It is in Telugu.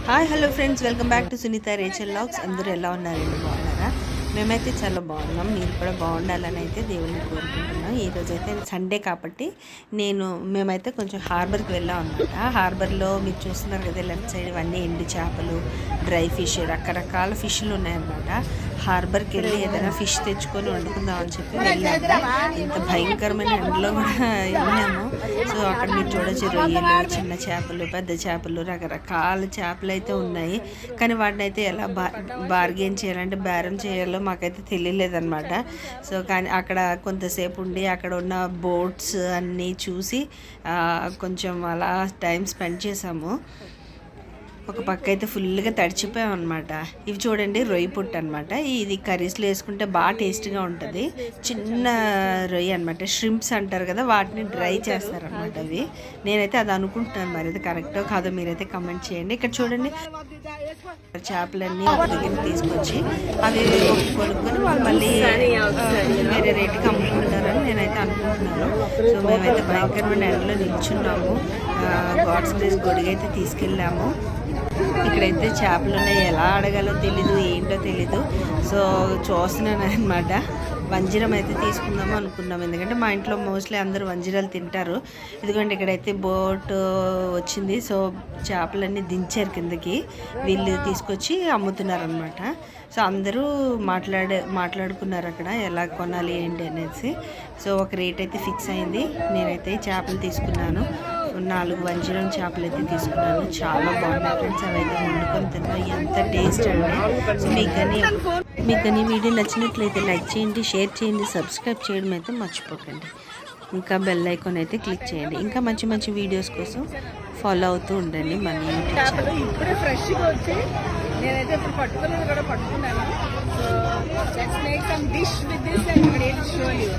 Hi hello friends, welcome back to Sunitha Rachel vlogs. అందరూ ఎలా ఉన్నారండి? బాగున్నారా? మేమైతే చాలా బాగున్నాం. మీరు కూడా బాగుండాలని అయితే దేవుడిని కోరుకుంటున్నాం. ఈరోజు అయితే సండే కాబట్టి మేమైతే కొంచెం హార్బర్కి వెళ్ళాం అనమాట. హార్బర్లో మీరు చూస్తున్నారు కదా, లెఫ్ట్ సైడ్ ఇవన్నీ ఎండు చేపలు, డ్రై ఫిష్, రకరకాల ఫిష్లు ఉన్నాయన్నమాట. హార్బర్కి వెళ్ళి ఏదైనా ఫిష్ తెచ్చుకొని వండుకుందామని చెప్పి వెళ్ళాము. ఇంత భయంకరమైన ఎండలో కూడా వెళ్ళాము. సో అక్కడ మీరు చూడొచ్చు, రొయ్యలు, చిన్న చేపలు, పెద్ద చేపలు, రకరకాల చేపలు అయితే ఉన్నాయి. కానీ వాటిని అయితే ఎలా బార్గెన్ చేయాలంటే బేరం చేయాలో మాకైతే తెలియలేదన్నమాట. సో కానీ అక్కడ కొంతసేపు ఉండి అక్కడ ఉన్న బోట్స్ అన్నీ చూసి కొంచెం అలా టైం స్పెండ్ చేసాము. ఒక పక్క అయితే ఫుల్గా తడిచిపోయాం అనమాట. ఇవి చూడండి, రొయ్య పుట్టు అనమాట. ఇది కర్రీస్లో వేసుకుంటే బాగా టేస్ట్గా ఉంటుంది. చిన్న రొయ్య అనమాట, షింప్స్ అంటారు కదా, వాటిని డ్రై చేస్తారనమాట. అవి నేనైతే అది అనుకుంటున్నాను, మరి అది కరెక్టో కాదో మీరైతే కమెంట్ చేయండి. ఇక్కడ చూడండి, చేపలన్నీ ఒక దగ్గర తీసుకొచ్చి అవి కొనుక్కొని వాళ్ళు మళ్ళీ వేరే రేటుకి అమ్ముకుంటారని నేనైతే అనుకుంటున్నాను. సో మేమైతే భయంకరమైన ఎండలో నిల్చున్నాము. God's place గొడుగైతే తీసుకెళ్ళాము. ఇక్కడైతే చేపలు ఉన్నాయి, ఎలా అడగాలో తెలీదు, ఏంటో తెలీదు. సో చూస్తున్నాను అనమాట. వంజిరం అయితే తీసుకుందాము అనుకున్నాం, ఎందుకంటే మా ఇంట్లో మోస్ట్లీ అందరూ వంజిరాలు తింటారు. ఇదిగోండి, ఇక్కడైతే బోట్ వచ్చింది. సో చేపలన్నీ దించారు కిందకి, వీళ్ళు తీసుకొచ్చి అమ్ముతున్నారు అనమాట. సో అందరూ మాట్లాడుకున్నారు అక్కడ ఎలా కొనాలి ఏంటి అనేసి. సో ఒక రేట్ అయితే ఫిక్స్ అయింది. నేనైతే చేపలు తీసుకున్నాను, 4 వంజరం చేపలు అయితే తీసుకున్నాను. చాలా బాగున్నాయి ఫ్రెండ్స్. అవైతే వండుకొని తిన్నాను, ఎంత టేస్ట్ అండి. సో మీకు కానీ వీడియో నచ్చినట్లయితే లైక్ చేయండి, షేర్ చేయండి, సబ్స్క్రైబ్ చేయడం అయితే మర్చిపోకండి. ఇంకా బెల్ ఐకాన్ అయితే క్లిక్ చేయండి. ఇంకా మంచి మంచి వీడియోస్ కోసం ఫాలో అవుతూ ఉండండి మన యూట్యూబ్ ఛానల్. ఇప్పుడే ఫ్రెష్గా వచ్చి నేనైతే ఇప్పుడు పట్టుకున్నాను కూడా పట్టుకున్నాను. So let's make some dish with this and show you.